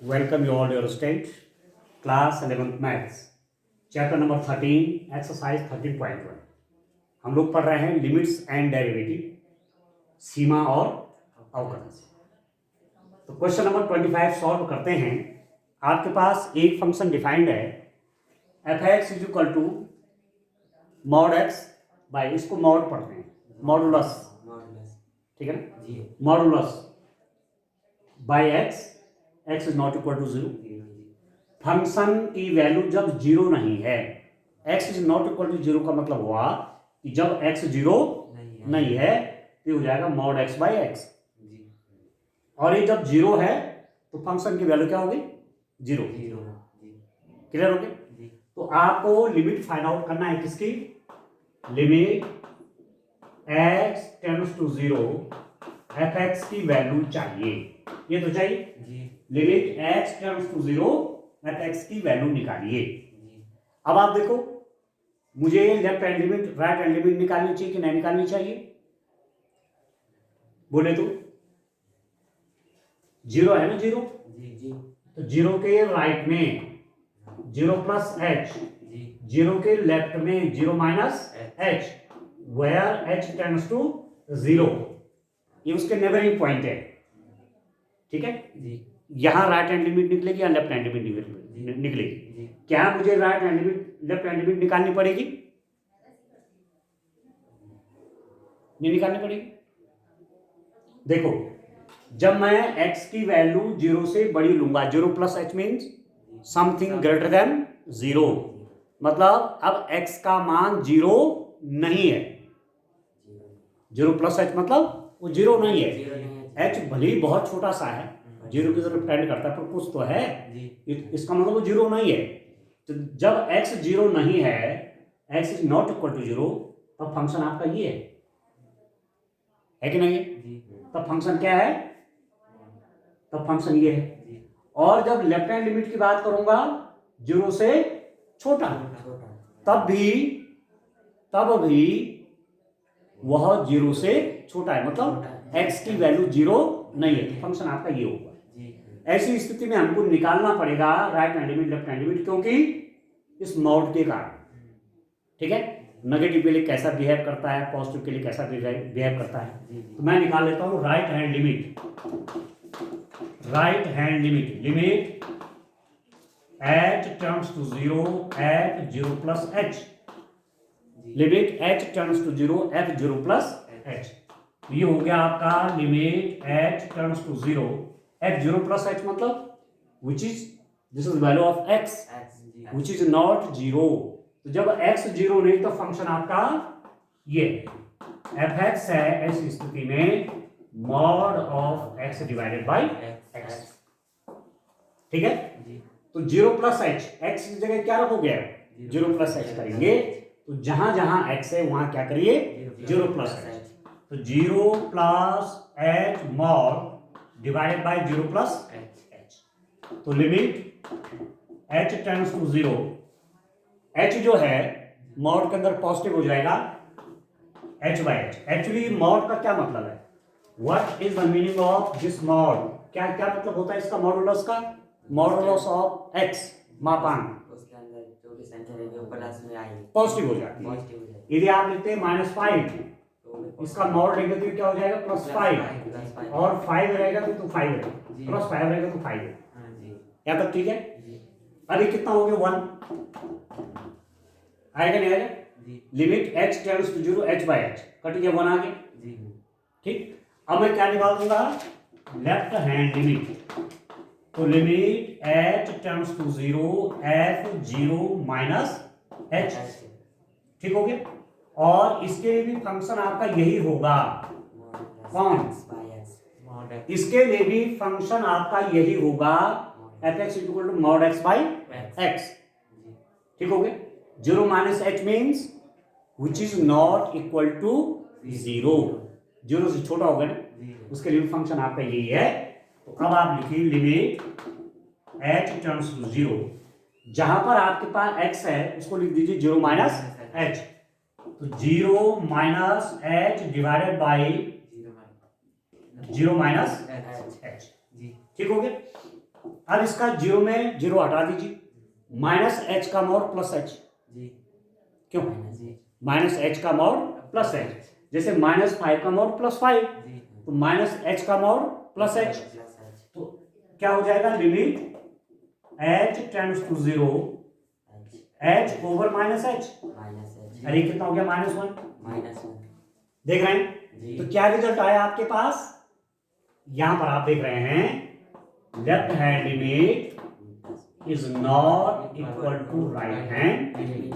Welcome you all dear students. Class 11th Maths, chapter number 13, exercise 13.1। हम लोग पढ़ रहे हैं लिमिट्स एंड डेरिवेटिव, सीमा और अवकलन से। तो क्वेश्चन नंबर 25 सॉल्व करते हैं। आपके पास एक फंक्शन डिफाइंड है f x is equal to mod x by, इसको मॉड पढ़ते हैं, मॉडुलस, ठीक है ना, modulus by x, x is not equal to 0। Function की वैल्यू जब 0 नहीं है, x is not equal to 0 का मतलब हुआ कि जब x 0 नहीं है तो हो जाएगा मॉड x बाई एक्स, और ये जब 0 है तो फंक्शन की वैल्यू क्या होगी? 0। क्लियर हो गया? तो आपको लिमिट फाइंड आउट करना है, किसकी? Limit x tends to 0 f x की वैल्यू चाहिए, ये तो चाहिए। Limit x tends to 0 f x की वैल्यू निकालिए। अब आप देखो, मुझे left hand limit right hand limit निकालनी चाहिए कि नहीं निकालनी चाहिए? बोले तो 0 है ना, 0 तो 0 के राइट में 0 प्लस एच, 0 के लेफ्ट में 0 minus h, where h tends to 0, ये उसके नेबरिंग पॉइंट है, ठीक है। यहां राइट हैंड लिमिट निकलेगी या लेफ्ट हैंड लिमिट निकलेगी? क्या मुझे right hand limit left hand limit निकालनी पड़ेगी? नहीं निकालनी पड़ेगी। देखो, जब मैं x की वैल्यू 0 से बड़ी लूंगा, 0 plus H means something greater than 0, मतलब अब x का मान 0 नहीं है। 0 प्लस एच मतलब वो 0 नहीं है। h भले ही बहुत छोटा सा है, 0 की तरफ टेंड करता है, पर कुछ तो है, इसका मतलब वो 0 नहीं है। तो जब x 0 नहीं है, x is not equal to 0, तब फंक्शन आपका ये है कि नहीं है? तब फंक्शन क्या है? तब फंक्शन ये है। और जब लेफ्ट हैंड लिमिट की बात करूंगा 0 से छोटा, तब भी वह 0 से छोटा है, मतलब x की वैल्यू 0 नहीं है, तो फंक्शन आपका ये होगा। ऐसी स्थिति में हमको निकालना पड़ेगा right hand limit left hand limit, क्योंकि इस मॉड के कारण, ठीक है। नेगेटिव के लिए कैसा बिहेव करता है, पॉजिटिव के लिए कैसा बिहेव करता है। तो मैं निकाल लेता हूं right hand limit limit h terms to 0 at 0 plus h, limit h terms to 0 at 0 plus h। ये हो गया आपका limit h terms to 0 at 0 plus h, मतलब which is this is value of x which is not 0। तो जब x 0 नहीं तो function आपका ये एफ एक्स है, ऐसी स्थिति में mod of x divided by x, ठीक है। तो 0 प्लस एच, एक्स की जगह क्या रखोगे? 0 प्लस एच करेंगे, तो जहां जहां x है वहां क्या करिए? 0 प्लस एच। तो 0 plus H mod divided by 0 plus H. तो limit h tends to 0, h जो है मॉड के अंदर पॉजिटिव हो जाएगा, h by H. Actually mod का क्या मतलब है? What is the meaning of this mod? क्या क्या मतलब होता है इसका? मॉडुलस का मॉडुलस ऑफ x मापांक उसके अंदर जो भी संख्या रहेगी वो प्लस में आएगी, पॉजिटिव हो जाती है। यदि आप लिखते हैं -5, इसका मॉड रहेगा तो क्या हो जाएगा? +5, और 5 रहेगा तो 5 है, +5 रहेगा तो 5 है। यहाँ तक ठीक है? अभी कितना हो गया? 1 आएगा नहीं आएगा? Limit h tends to 0 h by h, cut गया, 1 आ गया, ठीक। अब मैं क्या निकाल दूंगा? लेफ्ट हैंड लिमिट, तो limit h tends to 0 f 0 minus h, ठीक हो गया। और इसके लिए भी फंक्शन आपका यही होगा, कौन? इसके लिए भी फंक्शन आपका यही होगा, f x equal to mod x by x, ठीक हो गया। 0 minus h means which is not equal to 0, 0 से छोटा होगा ना, उसके लिए फंक्शन आपका यही है। तो अब आप लिखिए लिमिट h टर्म्स टू 0, जहां पर आपके पास x है उसको लिख दीजिए 0 माइनस h, तो 0 minus h divided by 0 minus h, ठीक हो गया। अब इसका जीरो में जीरो हटा दीजिए, माइनस एच का मॉड प्लस एच, जी क्यों जी माइनस एच का मॉड प्लस एच, जैसे माइनस फाइव का मॉड प्लस फाइव, जी तो माइनस एच का mod plus h, plus H तो क्या हो जाएगा, limit h tends to zero h over minus h, minus h अरे कितना हो गया माइनस वन, माइनस वन देख रहे हैं। जी तो क्या रिजल्ट आया आपके पास, यहां पर आप देख रहे हैं left hand limit is not equal to right hand limit,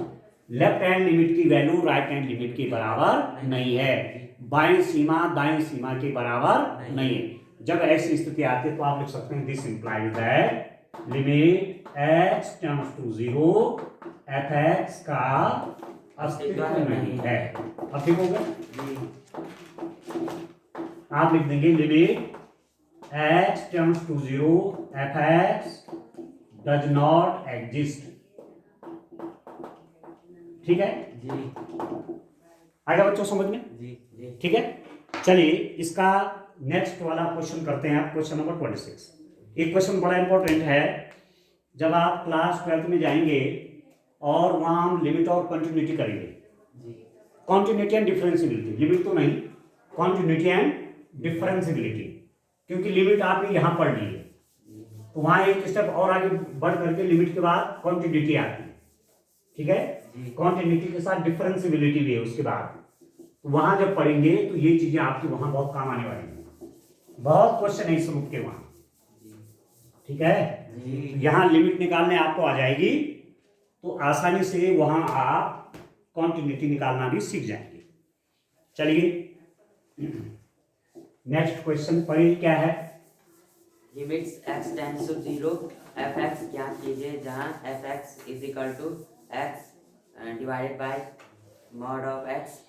left hand limit की वैल्यू राइट हैंड लिमिट के बराबर नहीं है, बाईं सीमा दाईं सीमा के बराबर नहीं है। जब ऐसी स्थिति आती है तो आप लिख सकते हैं this implies that limit x tends to zero f x का अस्तित्व नहीं है। अब ठीक हो गया, जी आप लिख देंगे limit x tends to zero f x does not exist, ठीक है, जी आगे बच्चों समझ में, जी जी ठीक है। चलिए इसका नेक्स्ट वाला क्वेश्चन करते हैं आप, क्वेश्चन नंबर 26। एक क्वेश्चन बड़ा इंपॉर्टेंट है, जब आप क्लास 12th में जाएंगे और वहाँ हम लिमिट और कंटिन्यूटी करेंगे, जी कॉन्टिन्यूटी एंड डिफरेंशियबिलिटी, लिमिट तो नहीं, कॉन्टिन्यूटी एंड डिफरेंशियबिलिटी, क्योंकि लिमिट आपने यहाँ पढ़ ली है, तो वहाँ एक स्टेप और आगे बढ़ करके लिमिट के बाद कॉन्टिन्यूटी आती है, ठीक है, कॉन्टिन्यूटी के साथ डिफरेंशियबिलिटी भी है उसके बाद, तो वहाँ जब पढ़ेंगे तो ये चीजें आपकी वहाँ बहुत काम आने वाली हैं, बहुत क्वेश्चन है इस रूप के वहाँ, ठीक है। जी यहाँ लिमिट निकालने आपको आ जाएगी तो आसानी से वहाँ आप कॉन्टिन्यूटी निकालना भी सीख जाएंगे। चलिए नेक्स्ट क्वेश्चन पढ़िए क्या है। Limits x tends to zero f x ज्ञात कीजिए जहाँ f x is equal to x divided by mod of x,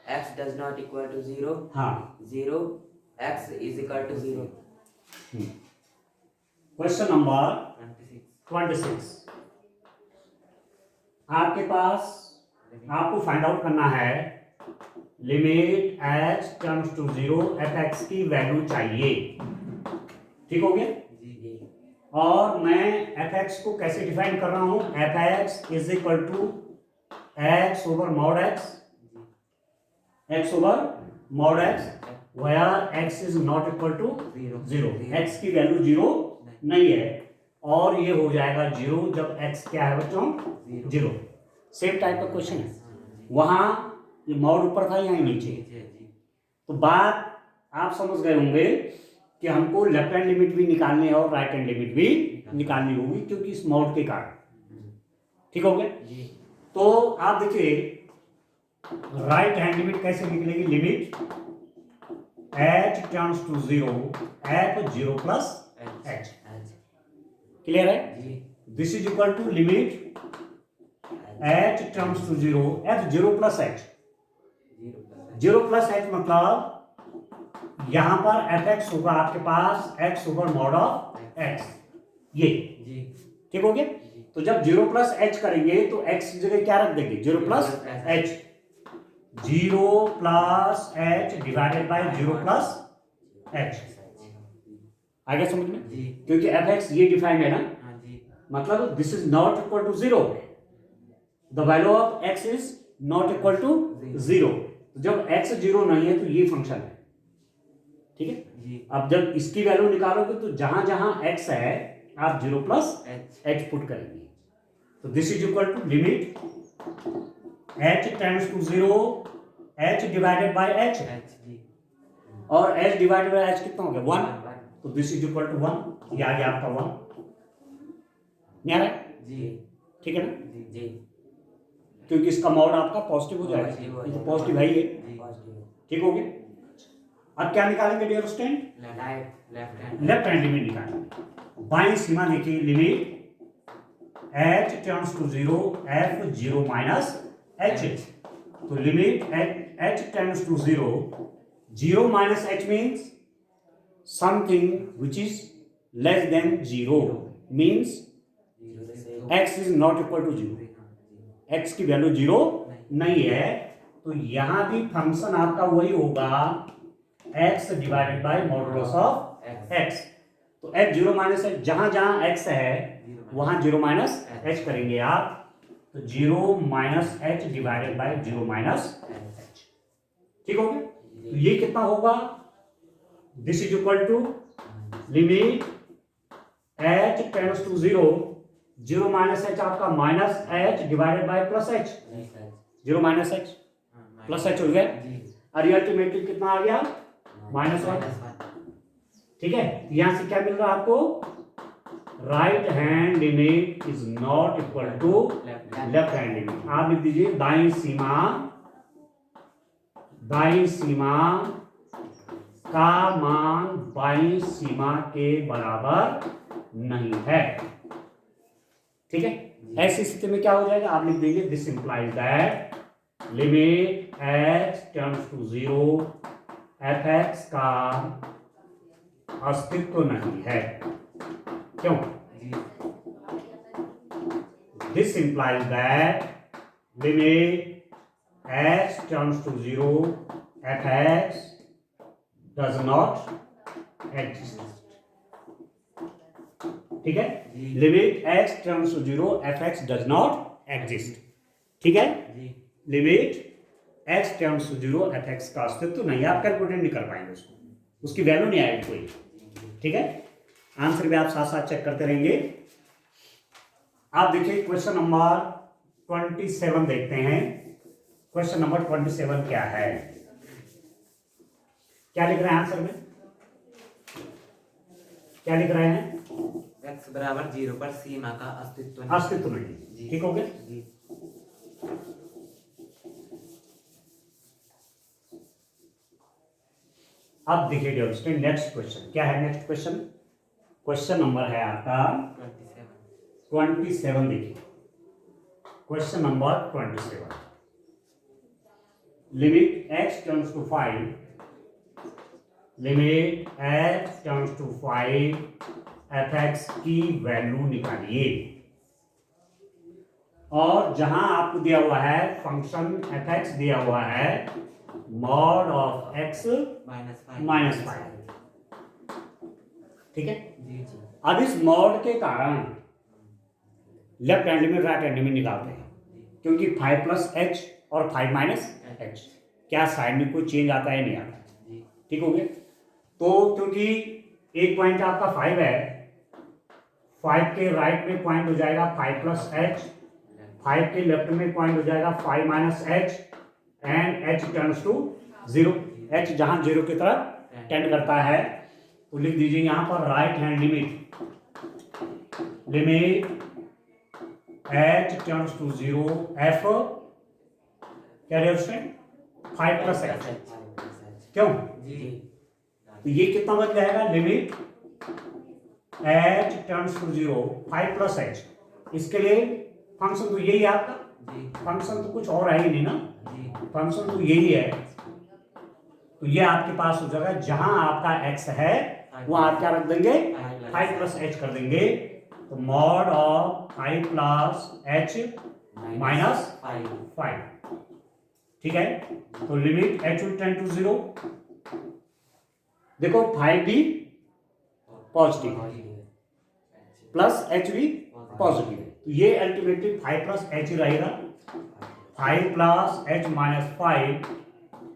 x does not equal to zero, हाँ zero x is equal to zero. Question number 26 आपके पास, आपको find out करना है limit h tends to zero f x की value चाहिए, ठीक हो गया। जी और मैं एफ एक्स को कैसे डिफाइन कर रहा हूं, f x is equal to x over mod x, x over mod x where x is not equal to zero, x की वैल्यू जीरो नहीं है, और ये हो जाएगा जीरो जब एक्स क्या है बच्चों, जीरो। सेम टाइप का क्वेश्चन है, वहां ये मॉड ऊपर था यहाँ नीचे, तो बात आप समझ गए होंगे कि हमको लेफ्ट हैंड लिमिट भी निकालनी है और राइट हैंड लिमिट भी निकालनी होगी, क्योंकि इस मॉड के कारण, ठीक हो गया। तो आप देखिए राइट हैंड लिमिट कैसे निकलेगी, limit h tends to zero f zero plus h, clear है, this is equal to limit h tends to zero f zero plus h, zero plus h मतलब यहां पर एफ एक्स होगा आपके पास x over mod of x, ये ठीक हो गया। तो जब जीरो प्लस एच करेंगे तो एक्स की जगह क्या रख देंगे, zero plus h, zero plus H divided by zero plus H, आगे समझ में, क्योंकि एफ एक्स ये डिफाइंड है ना, मतलब this is not equal to zero, the value of x is not equal to zero, जब एक्स जीरो नहीं है तो ये फंक्शन है, ठीक है। अब जब इसकी वैल्यू निकालोगे तो जहां जहां एक्स है आप जीरो प्लस एच पुट करेंगे, तो this is equal to limit h tends to zero h divided by h, और h डिवाइडेड बाय h कितना हो गया, वन, तो this is equal to one, ये आ गया आपका वन, नहीं आ रहा है, ठीक है ना, क्योंकि इसका मॉड आपका पॉजिटिव हो जाएगा, ये तो पॉजिटिव है ही है, ठीक हो गया। अब क्या निकालेंगे dear student, left hand limit निकालेंगे, बाईं सीमा देखिए limit h tends to zero f zero minus h, तो limit h tends to zero, zero minus h means something which is less than zero, means x is not equal to zero, x की value zero नहीं है, तो यहां भी function आपका वही होगा x divided by modulus of x, तो h जीरो माइनस एच, जहां जहां x है वहां जीरो माइनस एच करेंगे आप, तो zero minus h divided by zero minus h. ठीक हो गया? तो ये कितना होगा? This is equal to limit h tends to zero, zero minus h आपका minus h divided by plus h, zero minus h plus h हो गया, और अल्टीमेटली कितना आ गया? Minus one. ठीक है, यहां से क्या मिल रहा है आपको? Right hand limit is not equal to left hand limit. आप लिख दीजिए दाईं सीमा का मान बाईं सीमा के बराबर नहीं है। ठीक है, ऐसी स्थिति में क्या हो जाएगा? आप लिख देंगे this implies that limit h tends to zero fx का अस्तित्व नहीं है। क्यों? This implies that limit h tends to zero fx does not exist. ठीक है, limit x tends to zero fx does not exist. ठीक है, limit x tends to zero fx का अस्तित्व नहीं है। आप कैलकुलेट नहीं कर पाएंगे उसको, उसकी वैल्यू नहीं आएगी कोई। ठीक है, आंसर भी आप साथ साथ चेक करते रहेंगे। आप देखिए क्वेश्चन नंबर 27 देखते हैं। क्वेश्चन नंबर 27 क्या है? क्या लिख रहे हैं आंसर में? क्या लिख रहे हैं? x बराबर 0 पर सीमा का अस्तित्व नहीं। ठीक हो गया? अब देखिए डियर स्टूडेंट, नेक्स्ट क्वेश्चन क्या है? नेक्स्ट क्वेश्चन, क्वेश्चन नंबर है आपका 27। देखिए question number 27, limit x tends to 5, limit x tends to 5 fx की वैल्यू निकालिए। और जहां आपको दिया हुआ है फंक्शन fx दिया हुआ है मॉड ऑफ x माइनस 5। ठीक है, अब इस मॉड के कारण left hand limit right hand limit निकालते हैं, क्योंकि 5 प्लस एच और 5 माइनस एच, क्या साइड में कोई चेंज आता है? नहीं आता। ठीक हो गया? तो क्योंकि एक पॉइंट आपका 5 है, 5 के राइट में पॉइंट हो जाएगा 5 प्लस एच, 5 के लेफ्ट में पॉइंट हो जाएगा 5 minus h, and h turns to zero. H जहां जीरो की तरफ टेंड करता है, तो लिख दीजिए यहां पर right hand limit, limit h turns to zero f क्या रेस्टेंट 5 प्लस एच। क्यों? तो ये कितना बन जाएगा? Limit h turns to zero 5 plus h. इसके लिए फंक्शन तो यही है आपका, फंक्शन तो कुछ और है ही नहीं ना, फंक्शन तो यही है। तो ये आपके पास हो जाएगा, जहां आपका x है वहां आप क्या रख देंगे? 5 प्लस एच कर देंगे। तो mod of 5 plus h minus 5। ठीक है, तो limit h will tend to zero. देखो 5 भी पॉजिटिव प्लस एच भी पॉजिटिव है, तो ये अल्टीमेटली 5 प्लस एच रहेगा। 5 प्लस एच माइनस 5,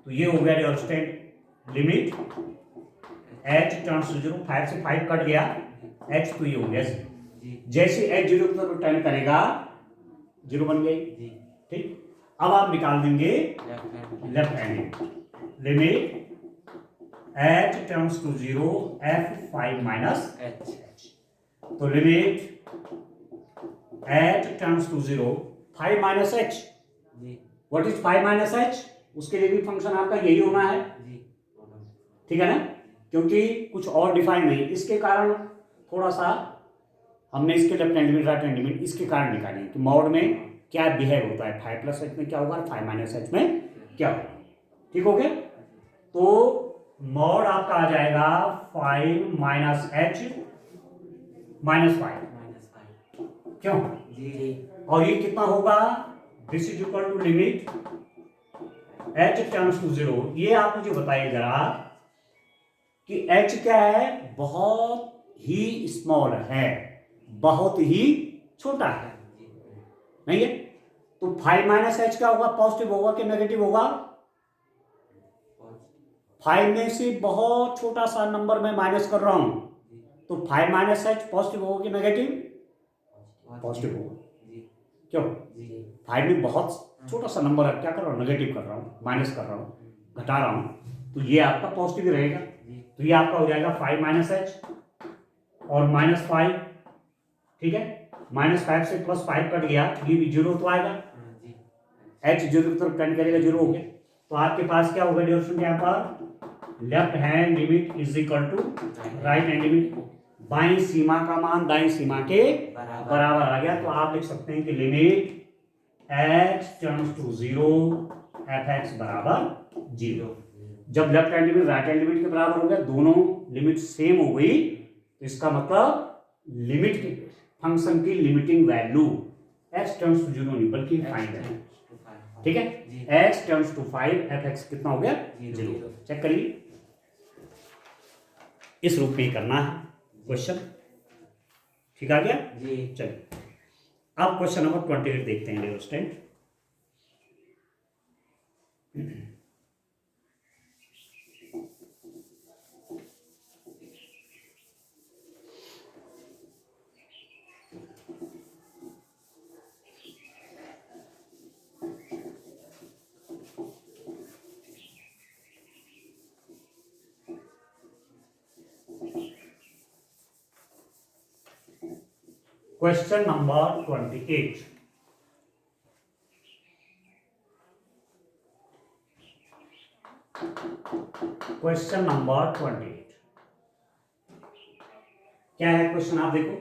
तो ये हो गया resultant limit h turns to zero. 5 से 5 कट गया, h तो ये हो गया जीरो। जैसे h जीरो की तरफ टर्न करेगा जीरो बन गई। ठीक, अब आप निकाल देंगे left hand limit h turns to zero f 5 minus h। तो limit h turns to zero 5 minus h। What is 5 minus h? उसके लिए भी फंक्शन आपका यही होना है। ठीक है ना, क्योंकि कुछ और डिफाइन नहीं। इसके कारण थोड़ा सा हमने इसके left hand limit right hand limit इसके कारण निकाली कि मॉड में क्या बिहेव होता है, 5 प्लस एच में क्या होगा, 5 माइनस एच में क्या होगा। ठीक हो गया? तो मॉड आपका आ जाएगा 5 माइनस एच माइनस 5। क्यों? और ये कितना होगा? This is equal to limit h turns to zero. ये आप मुझे बताइए जरा कि h क्या है? बहुत ही स्मॉल है, बहुत ही छोटा है, नहीं है। तो 5 माइनस एच क्या होगा, पॉजिटिव होगा कि नेगेटिव होगा? 5 में से बहुत छोटा सा नंबर मैं माइनस कर रहा हूं, तो 5 माइनस एच पॉजिटिव होगा कि नेगेटिव? पॉजिटिव होगा। क्यों? 5 में बहुत छोटा सा नंबर है, क्या कर रहा हूँ, नेगेटिव कर रहा हूँ, माइनस कर रहा हूँ, घटा रहा हूँ, तो ये आपका पॉजिटिव रहेगा। तो ये आपका हो जाएगा 5 माइनस एच और -5, ठीक है। -5 से +5 कट गया, ये भी 0 तो आएगा, एच 0 की तरफ टेंड करेगा, 0 हो गया। तो आपके पास क्या होगा डियर स्टूडेंट, यहाँ पर left hand limit is equal to right hand limit, बाईं सीमा का मान दाईं सीमा के बराबर आ गया। तो आप लिख सकते हैं कि limit h tends to 0 fx बराबर 0। जब left hand limit right hand limit के बराबर हो गया, दोनों लिमिट सेम हो गई, तो इसका मतलब लिमिट की फंक्शन की limiting value x tends to 0 नहीं बल्कि फाइंड है, ठीक है। x टेंड्स टू 5, fx कितना हो गया, 0। चेक करिए, इस रूप में करना है क्वेश्चन, ठीक आ गया जी। चलिए अब क्वेश्चन नंबर 28 देखते हैं dear student. Question number 28. Question number 28. क्या है क्वेश्चन, आप देखो।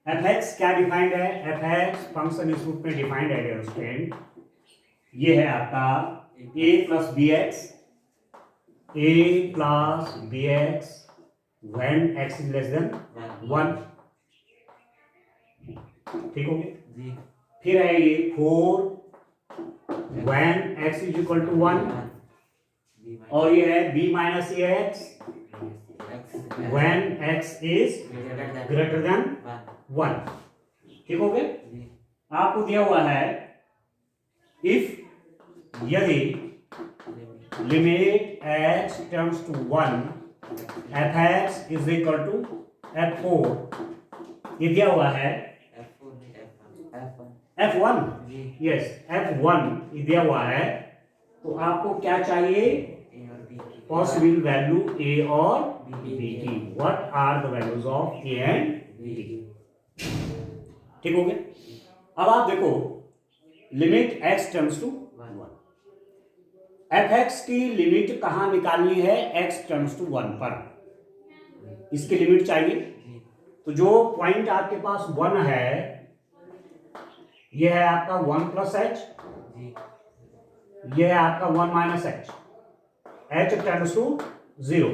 fx क्या डिफाइंड है, fx फंक्शन इस रूप में डिफाइंड है डियर स्टूडेंट, ये है आपका a plus bx when x is less than 1, ठीक हो गया। फिर है ये 4 when x is equal to 1, और ये है b minus ax when x is greater than 1, ठीक हो गया। आपको दिया हुआ है if यदि limit h tends to 1 fx is equal to f4, ये दिया हुआ है F1, यस F1 दिया हुआ है, तो आपको क्या चाहिए, पॉसिबल वैल्यू A और B की, what are the values of A and B, ठीक हो गया। अब आप देखो limit x tends to 1, fx की लिमिट कहां निकालनी है, x टेंड्स टू 1 पर इसकी लिमिट चाहिए। तो जो पॉइंट आपके पास 1 है, ये है आपका 1 प्लस एच, ये है आपका 1 minus h, h tends to 0।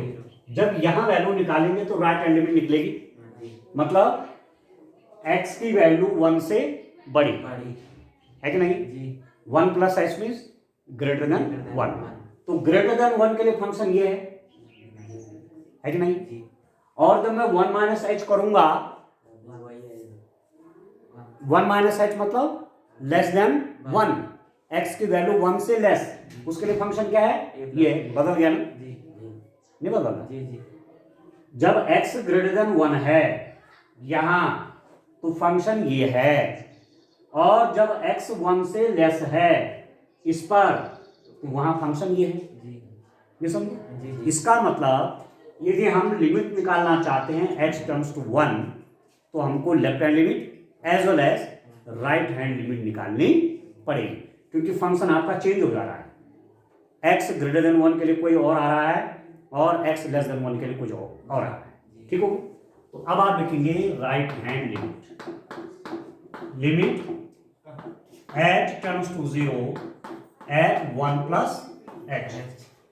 जब यहां वैल्यू निकालेंगे तो राइट हैंड लिमिट निकलेगी, मतलब x की वैल्यू 1 से बड़ी है कि नहीं। 1 plus H means greater than 1, तो ग्रेटर देन 1 के लिए फंक्शन ये है कि नहीं। और जब मैं 1 माइनस एच करूंगा, 1 माइनस एच मतलब लेस देन 1, x की वैल्यू 1 से लेस, उसके लिए फंक्शन क्या है, ये बदल गया ना, नहीं बदला। जब x ग्रेटर देन 1 है यहां, तो फंक्शन ये है, और जब x 1 से लेस है इस पर, तो वहां फंक्शन ये है, ये समझो। इसका मतलब यदि हम लिमिट निकालना चाहते हैं x टेंड्स टू 1, तो हमको left hand limit as well as right hand limit निकालनी पड़ेगी, क्योंकि फंक्शन आपका चेंज हो जा रहा है। x ग्रेटर देन 1 के लिए कोई और आ रहा है, और x लेस देन 1 के लिए कुछ और आ रहा है, ठीक हो। तो अब आप लिखेंगे right hand limit h tends to 0 f 1 plus h,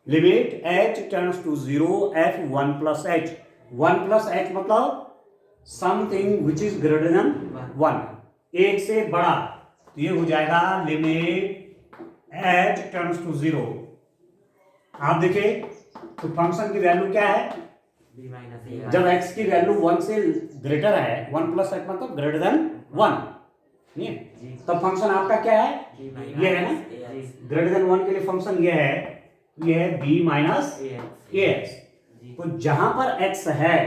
limit h tends to 0 f 1 plus h, 1 plus h मतलब something which is greater than 1, एक से बड़ा, तो ये हो जाएगा लिमिट h टेंड्स टू 0। आप देखिए तो फंक्शन की वैल्यू क्या है, b माइनस a जब x की वैल्यू 1 से ग्रेटर है, 1 प्लस x मतलब ग्रेटर देन 1, नहीं है, तब फंक्शन आपका क्या है, ये है ना, ग्रेटर देन 1 के लिए फंक्शन ये है b माइनस ax। तो जहां पर x है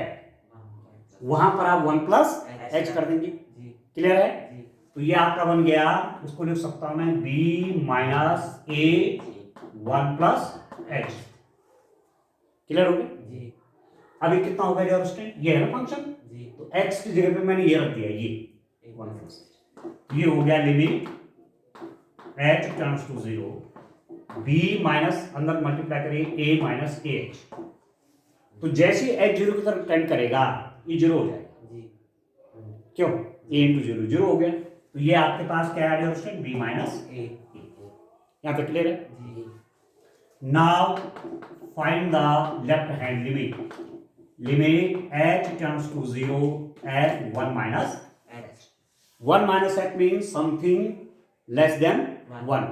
वहां पर आप 1 प्लस h कर देंगे, क्लियर है। तो ये आपका बन गया, उसको लिख सकता हूं मैं b minus a 1 plus h, clear हो गया। अभी कितना हो गया स्टूडेंट, ये है ना फंक्शन, तो x की जगह पे मैंने ये रख दिया, ये 1 प्लस, ये हो गया limit h turns to 0 b minus, अंदर मल्टीप्लाई करिए a माइनस ए एच। तो जैसे ही h 0 की तरफ टेंड करेगा ये 0 हो जाएगा, क्यों, a इंटू 0 0 हो गया। तो ये आपके पास क्या आ गया स्टूडेंट, b माइनस a, यहाँ पे क्लियर है। Now find the left hand limit, limit h turns to 0 at 1 minus h. 1 minus h means something less than 1.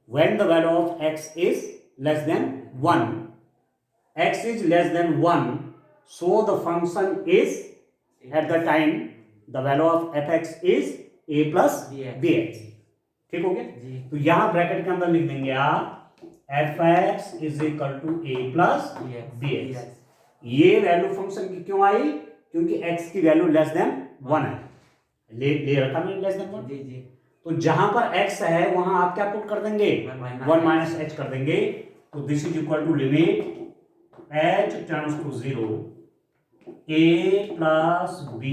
When the value of x is less than 1, x is less than 1, so the function is at the time the value of fx is a plus bx, ठीक हो गया। तो यहां bracket के अंदर लिख देंगे आप fx is equal to a plus bx। ये वैल्यू फंक्शन की क्यों आई, क्योंकि x की वैल्यू लेस देन 1 है, ले रखा मैंने लेस देन 1। तो जहां पर x है वहां आप क्या पुट कर देंगे, 1 माइनस h कर देंगे। तो this is equal to limit h turns to 0 a plus b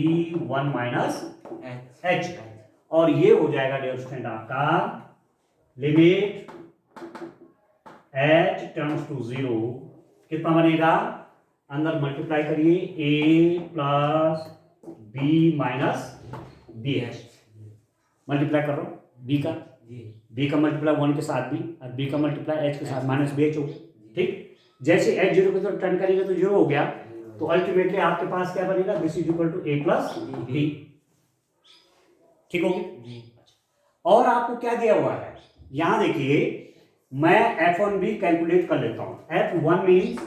1 minus h, और ये हो जाएगा डियर स्टूडेंट आपका लिमिट h टर्न्स टू 0, कितना बनेगा, अंदर मल्टीप्लाई करिए a plus b minus b h, multiply कर रहा हूं b का मल्टीप्लाई 1 के साथ b और b का मल्टीप्लाई h के साथ माइनस बी एच हो, ठीक। जैसे h 0 की तरफ टर्न करेगा तो 0 हो गया, तो अल्टीमेटली आपके पास क्या बनेगा, this is equal to a plus b, ठीक हो गया। और आपको क्या दिया हुआ है, यहां देखिए मैं f1b कैलकुलेट कर लेता हूं। f1 means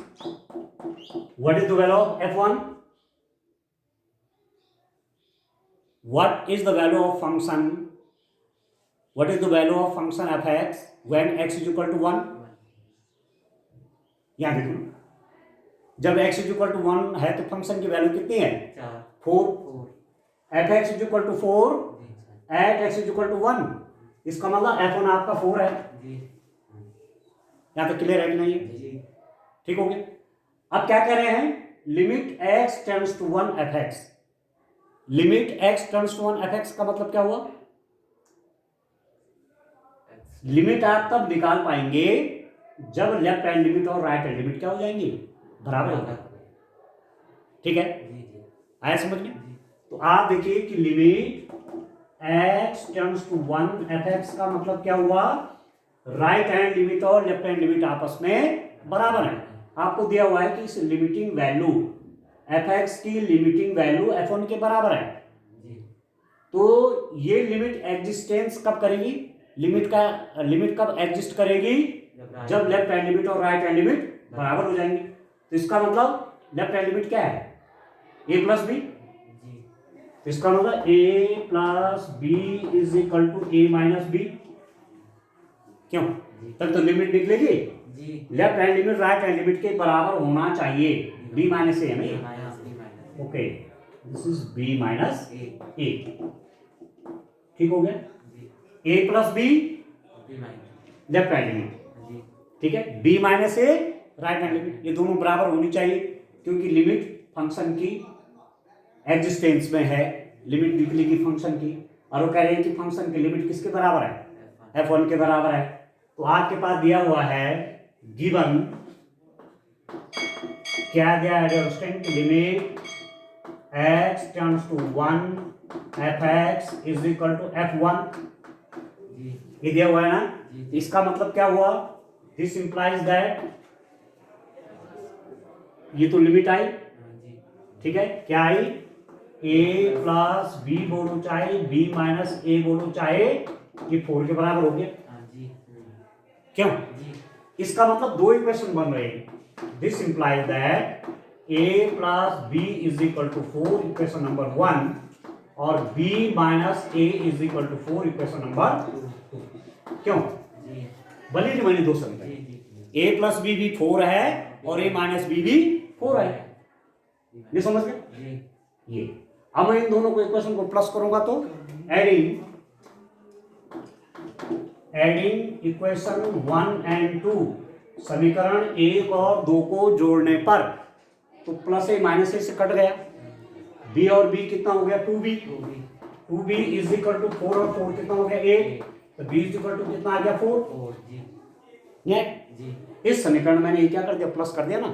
what is the value of f1, what is the value of function, what is the value of function fx when x is equal to 1, यहां देखो जब x is equal to 1 है तो function की value कितनी है, 4, fx is equal to 4 at x is equal to 1, इसका मतलब f1 आपका 4 है, यहां तक क्लियर है कि नहीं है, ठीक हो गया। अब क्या कह रहे हैं, limit x tends to 1 fx, limit x turns to 1 fx का मतलब क्या हुआ, लिमिट आप तब निकाल पाएंगे जब लेफ्ट हैंड लिमिट और राइट हैंड लिमिट क्या हो जाएंगे, बराबर होगा, ठीक है, आया समझ में। तो आप देखिए कि limit x turns to 1 fx का मतलब क्या हुआ, राइट हैंड लिमिट और लेफ्ट हैंड लिमिट आपस में बराबर है। आपको दिया हुआ है कि इस लिमिटिंग वैल्यू fx की लिमिटिंग वैल्यू f1 के बराबर है, तो ये लिमिट एग्जिस्टेंस कब करेगी, लिमिट कब एग्जिस्ट करेगी, जब लेफ्ट हैंड लिमिट और राइट हैंड लिमिट बराबर हो जाएंगे। तो इसका मतलब लेफ्ट हैंड लिमिट क्या है, a प्लस बी, तो इसका मतलब a plus B is equal to a minus B, क्यों, तब तो लिमिट निकलेगी left hand limit right hand limit के बराबर होना चाहिए, b माइनस ए है ना, okay this is b minus A, ठीक हो गया, a plus B left hand limit, ठीक है, b minus A right hand limit, ये दोनों बराबर होनी चाहिए क्योंकि लिमिट फंक्शन की एग्जिस्टेंस में है, लिमिट निकलेगी फंक्शन की, और वो कह रहे हैं कि फंक्शन की लिमिट किसके बराबर है, f1 के बराबर है। तो आपके पास दिया हुआ है गिवन, क्या दिया है student, limit x turns to 1 fx is equal to f1, ये दिया हुआ है ना, इसका मतलब क्या हुआ, दिस इंप्लाइज दैट, ये तो लिमिट आई, ठीक है, क्या आई, a प्लस बी बोलो चाहे b माइनस ए बोलो चाहे, ये 4 के बराबर हो गया, क्यों, इसका मतलब दो इक्वेशन बन रहे हैं, this implies that a plus B is equal to 4 equation number 1 और b minus a is equal to 4 equation number 2। क्यों? बने नहीं बने दो समीकरण, a प्लस बी भी 4 है और a माइनस बी भी 4 है। ये समझ गए? ये अब मैं इन दोनों को इक्वेशन को प्लस करूंगा तो एडिंग इक्वेशन 1 एंड 2, समीकरण 1 और 2 को जोड़ने पर तो प्लस ए माइनस ए से कट गया, बी और बी कितना हो गया 2b इज इक्वल टू 4 और 4 कितना हो गया 8, तो b इज इक्वल टू कितना आ गया 4 नेट। इस समीकरण मैंने ये क्या कर दिया, प्लस कर दिया ना,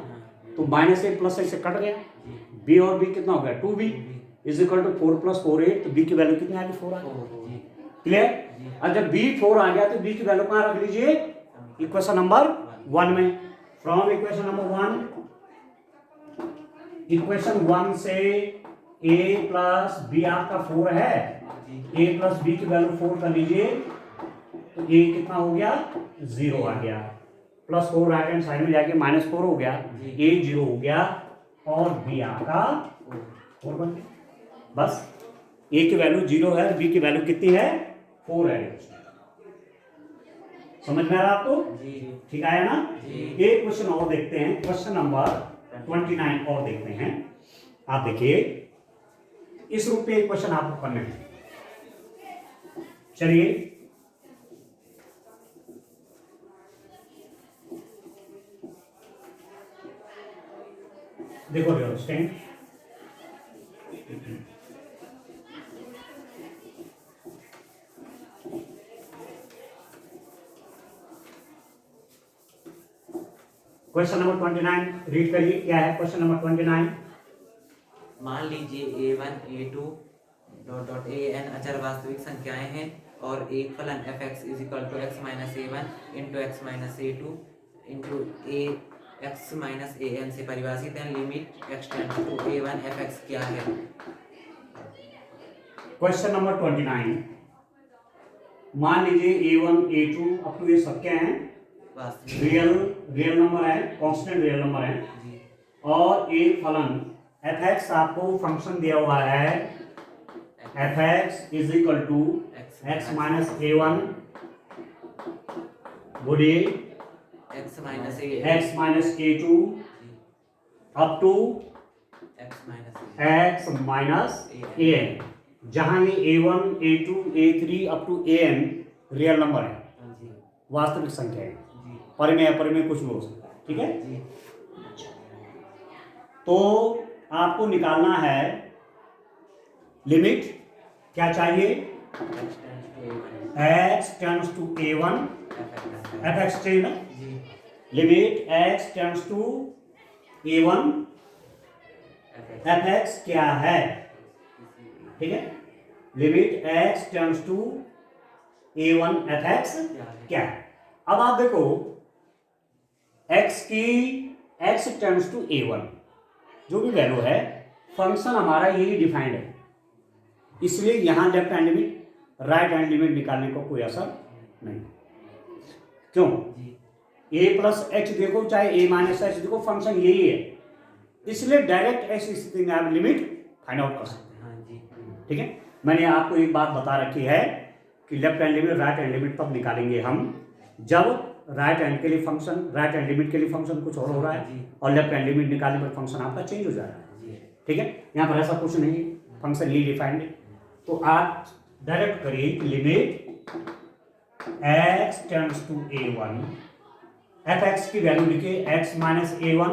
तो माइनस ए प्लस ए से कट गया, b और b कितना हो गया 2b is equal to 4 plus 4 8, तो b की वैल्यू कितनी आ गई 4 आ गई। क्लियर? और जब b 4 आ गया तो b की वैल्यू कहाँ रख लीजिए, इक्वेशन नंबर 1 में। फ्रॉम इक्वेशन नंबर 1, इक्वेशन 1 से a प्लस बी आपका 4 है, a प्लस बी की वैल्यू 4 कर लीजिए, तो a कितना हो गया 0 आ गया, प्लस 4 राइट हैंड साइड में जाके माइनस 4 हो गया, a 0 हो गया और b आपका 4 बन गया। बस a की वैल्यू 0 है, b की वैल्यू कितनी है 4 है। समझ में आ रहा आपको? ठीक आया ना? एक क्वेश्चन और देखते हैं, क्वेश्चन नंबर 29 और देखते हैं। आप देखिए इस रूप में एक क्वेश्चन आपको करने हैं। चलिए देखो स्टैंड, क्वेश्चन नंबर 29 रीड करिए, क्या है क्वेश्चन नंबर 29। मान लीजिए a1 a2 dot dot an अचर वास्तविक संख्याएं हैं और एक फलन fx is equal to x minus a1 into x minus a2 into a x minus an से परिभाषित है, limit x tends to a1 fx क्या है? क्वेश्चन नंबर 29, मान लीजिए a1 a2 अप टू ये सब क्या है, रियल नंबर है, कांस्टेंट रियल नंबर है, और एक फलन fx आपको फंक्शन दिया हुआ है, fx is equal to x minus a1 गुड़े x minus a2 up to x minus an, जहां ये a1 a2 a3 up to an real number है, वास्तविक संख्या है, परिमेय अपरिमेय कुछ भी हो सकता है। ठीक है, तो आपको निकालना है लिमिट, क्या चाहिए, x tends to a1 fx चाहिए ना, limit x tends to a1 fx क्या है। ठीक है, limit x tends to a1 fx क्या है। अब आप देखो x की x टेंड्स टू a1 जो भी वैल्यू है, फंक्शन हमारा यही डिफाइंड है, इसलिए यहां left hand limit right hand limit निकालने को कोई असर नहीं। क्यों? a प्लस एच देखो चाहे a माइनस एच देखो, फंक्शन यही है, इसलिए डायरेक्ट ऐसी स्थिति में आप लिमिट फाइंड आउट कर सकते हैं। ठीक है, मैंने आपको एक बात बता रखी है कि left hand limit right hand limit तब निकालेंगे हम जब राइट हैंड के लिए फंक्शन, राइट हैंड लिमिट के लिए फंक्शन कुछ और हो रहा है और लेफ्ट हैंड लिमिट निकालने पर फंक्शन आपका चेंज हो जा रहा है। ठीक है, यहाँ पर ऐसा कुछ नहीं, फंक्शन यही डिफाइंड है। तो आप डायरेक्ट करिए कि limit x tends to a1 fx की वैल्यू लिखिए x minus a1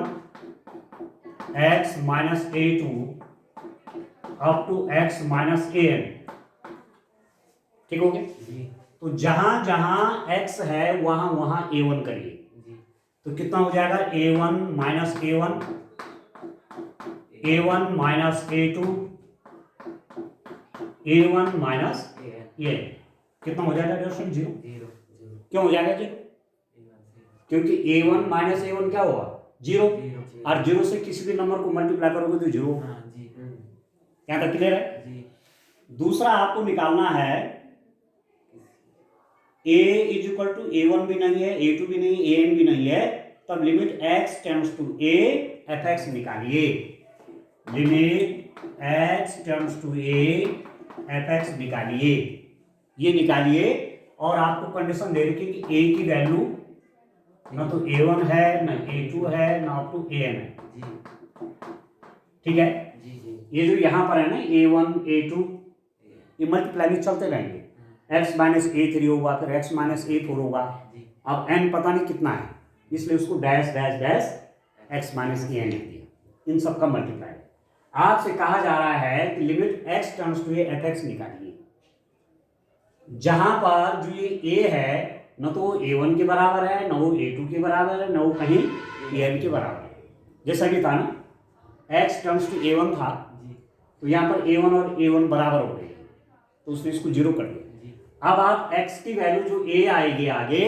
x minus a2 up to x minus an। ठीक हो गया, तो जहां जहां x है वहां वहां a1 करिए, तो कितना हो जाएगा a1 minus a1 minus a2 a1 minus a, कितना हो जाएगा डायरेक्शन 0। क्यों हो जाएगा 0? क्योंकि a1 माइनस a1 क्या होगा 0, और 0 से किसी भी नंबर को मल्टीप्लाई करोगे तो 0 होगा। यहाँ तक क्लियर है? दूसरा आपको निकालना है a is equal to a1 भी नहीं है, a2 भी नहीं, an भी नहीं है, तब limit x tends to a f x निकालिए, limit x tends to a f x निकालिए, ये निकालिए। और आपको कंडीशन दे रखी कि a की वैल्यू ना तो a1 है ना a2 है ना अप टू an है, ठीक है। ये जो यहाँ पर है ना a1 a2 ये मल्टीप्लाई में चलते रहेंगे, x माइनस a3 होगा, फिर x माइनस a4 होगा। अब n पता नहीं कितना है, इसलिए उसको dash dash dash x minus a n लिख दिया, इन सब का मल्टीप्लाई। आपसे कहा जा रहा है कि limit x turns to f x निकालिए, जहां पर जो ये a है न तो वो a1 के बराबर है, न वो a2 के बराबर है, न वो कहीं an के बराबर है। जैसा कि था ना x टर्न्स टू a1 था, तो यहाँ पर a1 और a1 बराबर हो गए, तो उसने इसको जीरो कर दिया। अब आप x की वैल्यू जो a आएगी आगे,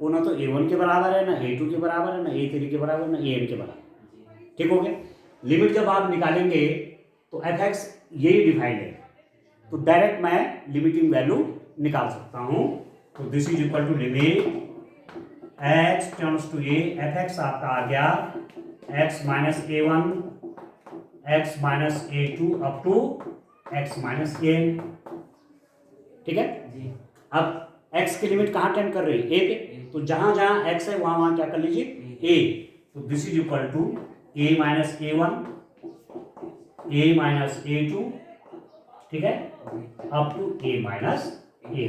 वो ना तो a1 के बराबर है, ना a2 के बराबर है, ना a3 के बराबर, ना an के बराबर, ठीक हो गया। लिमिट जब आप निकालेंगे तो एफ एक्स यही डिफाइंड है, तो डायरेक्ट मैं लिमिटिंग वैल्यू निकाल सकता हूँ। तो this is equal to limit x turns to a, f x आपका आ गया x minus a1 x minus a2 up to x minus an, ठीक है। अब x की लिमिट कहाँ टेंड कर रही है, a पे, तो जहां जहां x है वहां वहां क्या कर लीजिए a, तो this is equal to a minus a1 a minus a2, ठीक है, up to a minus a।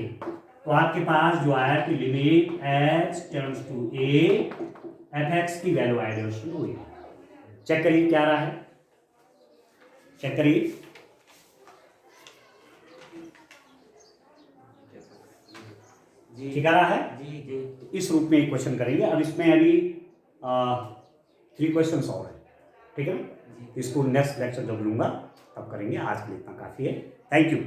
तो आपके पास जो आया कि limit x tends to a f x की वैल्यू आइडेंटिटी हुई। चेक करिए क्या रहा है, चेक करिए, ठीक आ रहा है। इस रूप में क्वेश्चन करेंगे। अब इसमें अभी 3 क्वेश्चंस और है, ठीक है ना। इसको नेक्स्ट लेक्चर जब लूंगा तब करेंगे, आज के लिए इतना काफी है। Thank you.